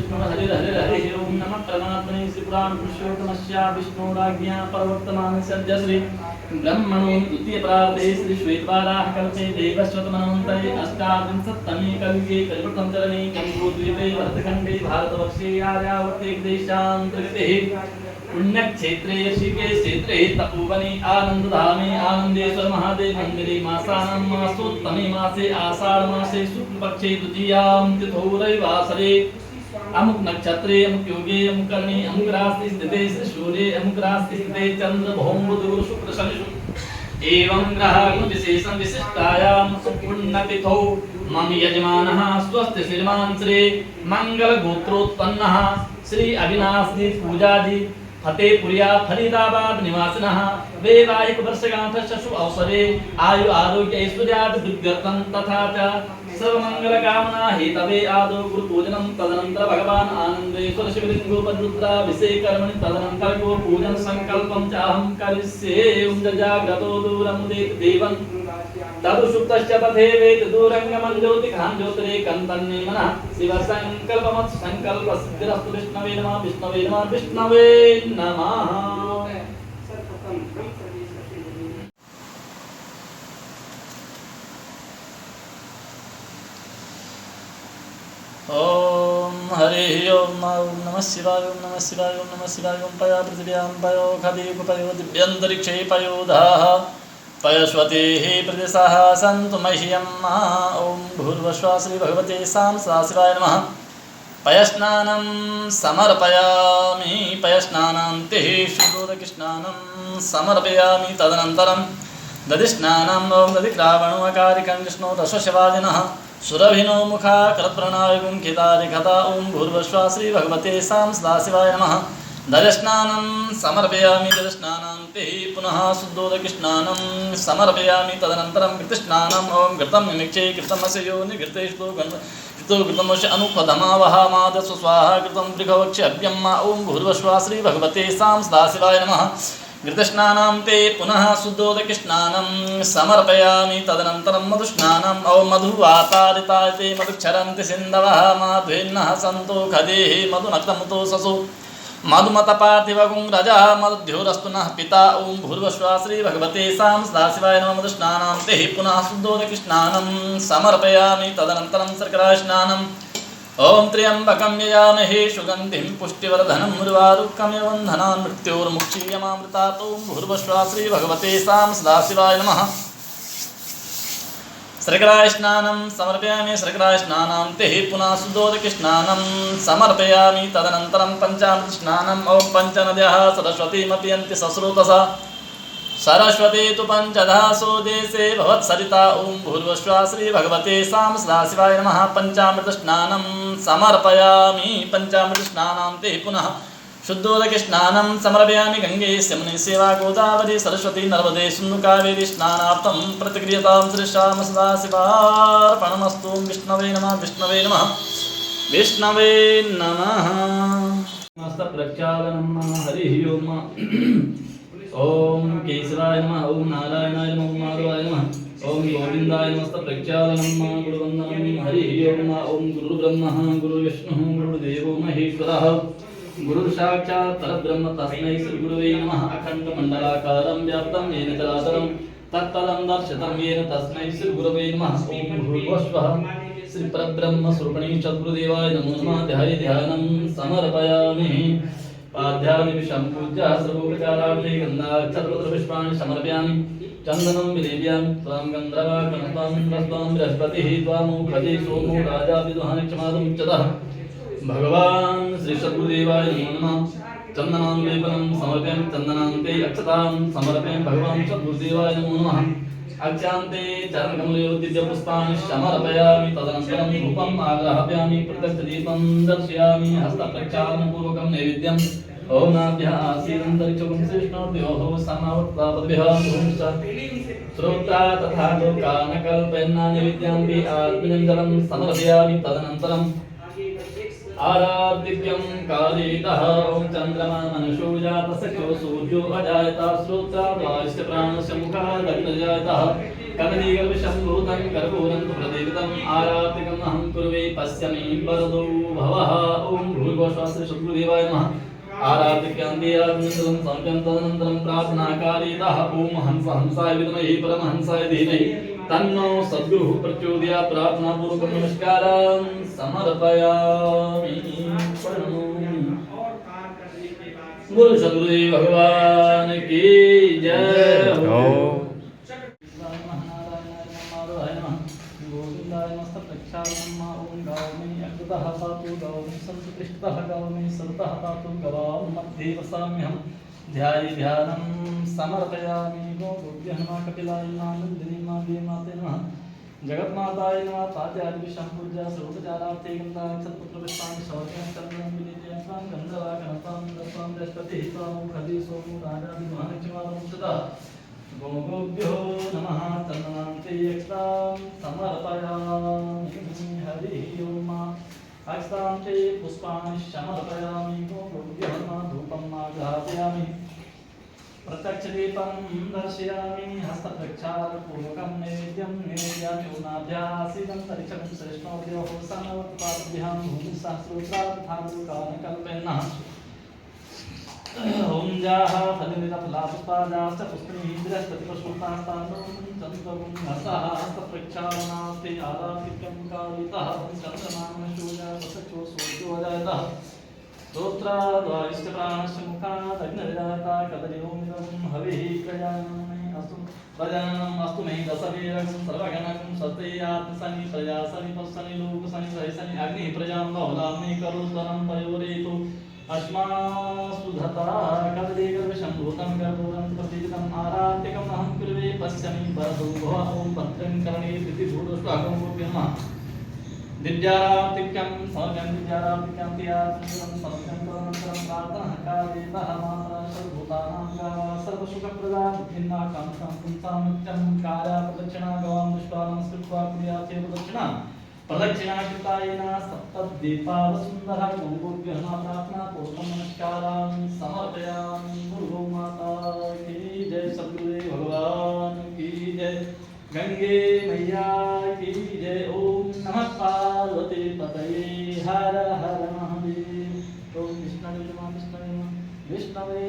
विष्णु हरे हरे हरे ओम नमः परमात्मने श्री पुराण पुरुषोत्तमस्य विष्णुराज्ञा प्रवर्तमान सद्य श्री ब्रह्मणो द्वितीय प्रारब्धे श्री श्वेतवाराह कल्पे देवश्वतमनवन्तरे अष्टाविंशत्तमे कलियुगे कलिवृतं चरणे जम्बूद्वीपे भरतखण्डे भारतवर्षे आर्यावर्ते देशान्तर्गते पुण्यक्षेत्रे ऋषिकेश क्षेत्रे तपोवने आनंदधामे आनंदेश्वर महादेव मंदिरे मासानां मासोत्तमे मासे आषाढ़ मासे शुक्लपक्षे द्वितीयां तिथौ रविवासरे अमुक नक्षत्रे अमुक योगे अमुक कर्णे अमुक राशि स्थिते सूर्ये अमुक राशि स्थिते चंद्र भौम बुध गुरु शुक्र शनि एवं ग्रह विशेषं विशिष्टायां पुण्यतिथौ मम यजमानः स्वस्ति श्रीमान श्री मंगल गोत्रोत्पन्नः श्री अविनाश जी पूजा जी फतेहपुरिया फरीदाबाद निवासिनः वैवाहिक वर्षगांठ शुभ अवसरे आयु आरोग्य ऐश्वर्याभिवृद्ध्यर्थं तथा च सर्वमंगल कामना हेतवे आदौ गुरु पूजनं तदनंतर भगवान आनंदेश्वर शिवलिंगोपरुद्राभिषेक कर्मणि तदनंतर गो पूजन संकल्पं च अहं करिष्ये ओम जाग्रतो दूरमुदित देवं तदुषुप्तश्च तथैवेति दूरंगमं ज्योतिकां ज्योतिरेकं मनः शिव संकल्पमत् संकल्प सिद्धिरस्तु विष्णवे नमः विष्णवे नमः विष्णवे नमः। ओम हरि ओम नमः शिवाय ओम नमः शिवाय ओम नमः शिवाय ओम पया पृथिव्यां पयो खदीप पयो दिव्यन्तरिक्षे पयोधाः पयस्वतेः प्रदिशः सन्तु मह्यम् ओम भूर्भुवः श्री भगवते सां सदाशिवाय नमः। पयस्नानं समर्पयामि पयस्नानान्ते शुद्धोदकस्नानं समर्पयामि तदनन्तरं दधिस्नानं ओम दधिक्रावणोऽकारिकं विष्णो रसशिवाजिनः सुरभिनो मुखा कृतप्रणायगुं खितारिखता ओम भूर्भुवः श्री भगवते सां सदाशिवाय नमः। दधिस्नानं समर्पयामि दधिस्नानान्ते पुनः शुद्धोदकस्नानं समर्पयामि तदनन्तरं घृतस्नानं ओम घृतं निमिक्षे घृतमस्य योनि घृतेषु घृतमस्य अनुपदमावहामादस्व स्वाहा घृतं त्रिघवक्ष्य अभ्यं ओम भूर्भुवः श्री भगवते सां सदाशिवाय नमः। घृतस्नानं ते पुनः शुद्धोदकस्नानं समर्पयामि तदनन्तरं मधुस्नानं ओम मधुवातारितायते मधुक्षरन्ति सिन्धवः माध्वेन्नः सन्तो खदेः मधुनक्तमुतो ससु मधुमतपार्थिवगुं रजः मधुद्योरस्तु नः पिता ओम भूर्भुवः श्री भगवते सां सदाशिवाय नमः। मधुस्नानं ते पुनः शुद्धोदकस्नानं समर्पयामि तदनन्तरं शर्करास्नानं ओम त्र्यंबकं यजामहे सुगंधिं पुष्टिवर्धनं उर्वारुकमिव बन्धनान् मृत्योर्मुक्षीयमामृतात् ओम भूर्भुवः श्री भगवते सां सदाशिवाय नमः। शर्करास्नानं समर्पयामि शर्करास्नानान्ते पुनः शुद्धोदकस्नानं समर्पयामि तदनन्तरं पञ्चामृतस्नानं ओम पञ्चनद्यः सरस्वतीमपि यन्ति सस्रोतसा सरस्वती तु पंचधासो देशे भवत्सरिता ओम भूर्भुवः श्री भगवते सां सदाशिवाय नमः। पञ्चामृतस्नानं समर्पयामि पञ्चामृतस्नानान्ते पुनः शुद्धोदकस्नानं समर्पयामि गंगे यमुने सेवा गोदावरी सरस्वती नर्मदे सिन्धु कावेरी स्नानार्थं प्रतिक्रियतां श्रीश्याम सदाशिवार्पणमस्तु। विष्णवे नमः विष्णवे नमः विष्णवे नमः। मस्त प्रक्षालनं हरि ओम ओम केशवाय नमः ओम नारायणाय नमः ओम माधवाय नमः ओम गोविंदाय नमः प्रक्षालनं गुरुवन्दनं हरि ओम ओम गुरुर्ब्रह्मः गुरुर्विष्णुः गुरुर्देवो महेश्वरः गुरुर्साक्षात् परब्रह्म तस्मै श्री गुरुवे नमः। अखण्डमण्डलाकारं व्याप्तं येन चराचरं तत्पदं दर्शितं येन तस्मै श्री गुरुवे नमः। ओम भूर्भुवः श्री परब्रह्म स्वरूपिणे सद्गुरुदेवाय नमो नमः। ध्यानं समर्पयामि पाद्यानि विषम्पूज्य सर्वोपचारार्थे गन्धाक्षतपुष्पाणि समर्पयामि चन्दनं विलेपयामि त्वां गन्धर्वाकणत्वां इन्द्रस्त्वां बृहस्पतिः त्वामुखजे सोमो राजा विद्वान् क्षमादमुच्यतः भगवान् श्री सद्गुरुदेवाय नमो नमः। चन्दनं लेपनं समर्पयामि चन्दनान्ते अक्षतां समर्पयामि भगवान् सद्गुरुदेवाय नमो नमः। अक्षान्ते चरणकमलयोः दिव्यपुष्पाणि समर्पयामि तदनन्तरं धूपम् आग्राहयामि प्रत्यक्षदीपं दर्शयामि हस्तप्रक्षालनपूर्वकं नैवेद्यम् ओम नाभ्यः आसीदन्तरिक्षं श्रेष्ठोऽभ्योः समावर्तापद्भ्यः श्रोत्रा तथा लोकानकल्पयन्ना नैवेद्याम्बि आत्मनिन्दनं समर्पयामि तदनन्तरं आराधिक्यं कालेतः ओम चंद्रमा मनुषो जातस्य सूर्यो अजायता श्रोत्राद्वास्य प्राणस्य मुखादग्निर्जायतः कमनीगर्भशम्भूतं कर्पूरं प्रदीपितम् आराधिकम् अहं कुर्वे पश्यमि वरदो भवः। ओम भूर्भुवस्सुः सद्गुरुदेवाय नमः। आराध्यकान्तियाग्निन्द्रं संज्ञं तदनन्तरं प्रार्थनाकारीतः ओम हंस हंसाय विद्महे परमहंसाय धीमहि तन्नो सद्गुरुः प्रचोदयात्। प्रार्थनापूर्वकं नमस्कारं समर्पयामि। बोल सद्गुरुदेव भगवान की जय हो। गोविंदाय मस्तप्रक्षालनम् ओम गावमे अकृतः पातु गावमे संस्पृष्टः गावमे सरतः पातु गवां मध्ये वसाम्यहं ध्याये ध्यानं समर्पयामि। गोभ्यः नमः कपिलाय नमः नन्दिनी माते नमः जगन्माताय नमः। पाद्यादिविषं पूज्य सर्वोपचारार्थे गन्धाक्षतपुत्रपुष्पाणि शौर्यं चन्द्रं विनिजयं स्वां गन्धराकनतां दत्तां बृहस्पतिः त्वां खदि सोमो राजादिमहालक्ष्मीवारं सदा गोभ्यो नमः। चन्दनान्ते यक्षतां समर्पयामि। हरिः ओम। अक्षतां च पुष्पाणि समर्पयामि। गोभ्यो नमः। धूपं आघ्रापयामि। प्रत्यक्षदीपं दर्शयामि। हस्तप्रक्षालपूर्वकं नैवेद्यं निवेदयामि। ऊनाभ्यासीदन्तरिक्षं श्रेष्ठोऽद्योः समवर्तपाद्भ्यां भूमिशास्त्रोत्रार्थानुकानकल्पेनः ओम जाः फलितफलापुष्पादाश्च पुष्पिणीः बृहस्पतिपशुतास्तानो चन्द्रगुं हसः हस्तप्रक्षालनास्ते आराधिक्यं कालितः चन्द्रनामशूया वसचो सूर्योदयतः स्तोत्राद्वारिष्टप्राणस्य मुखात् अग्निर्जाता कदलीयोमिदं हविः प्रजानमे अस्तु प्रजाननम् अस्तु मे दशवीरं सर्वगणं सत्ययात्मसनि प्रजासनि पस्सनि लोकसनि सहिसनि अग्निः प्रजां बहुलां मे करोत्तरं पयोरेतु अस्मासु धता कदलीगर्भशम्भूतं गर्भूतं प्रतीतं आराध्यकम् अहं कुर्वे पश्यमि वरदो भव। ओम भद्रं कर्णेभिः भूतस्वागं नमः। दिव्याराधिक्यं समर्पयामि। दिव्याराधिक्यं तियात्मकं समर्पयामि। तदनन्तरं प्रार्थनाकारीतः मात्रा सर्वभूतानां गावः सर्वसुखप्रदा भिन्नाकान्तां पुंसां नित्यं कार्याप्रदक्षिणा गवां दृष्ट्वा नमस्कृत्वा क्रियाते प्रदक्षिणा प्रदक्षिणा कृतायेन सप्तद्वीपावसुन्दरः गोभ्यो नमः। प्रार्थना पूर्वकं नमस्कारान् समर्पयामि। गुरु माता की जय। सद्गुरुदेव भगवान की जय। गंगे मैया की जय। ओम नमः पार्वती पतये हर हर महादेव। ओम विष्णवे नमः विष्णवे नमः विष्णवे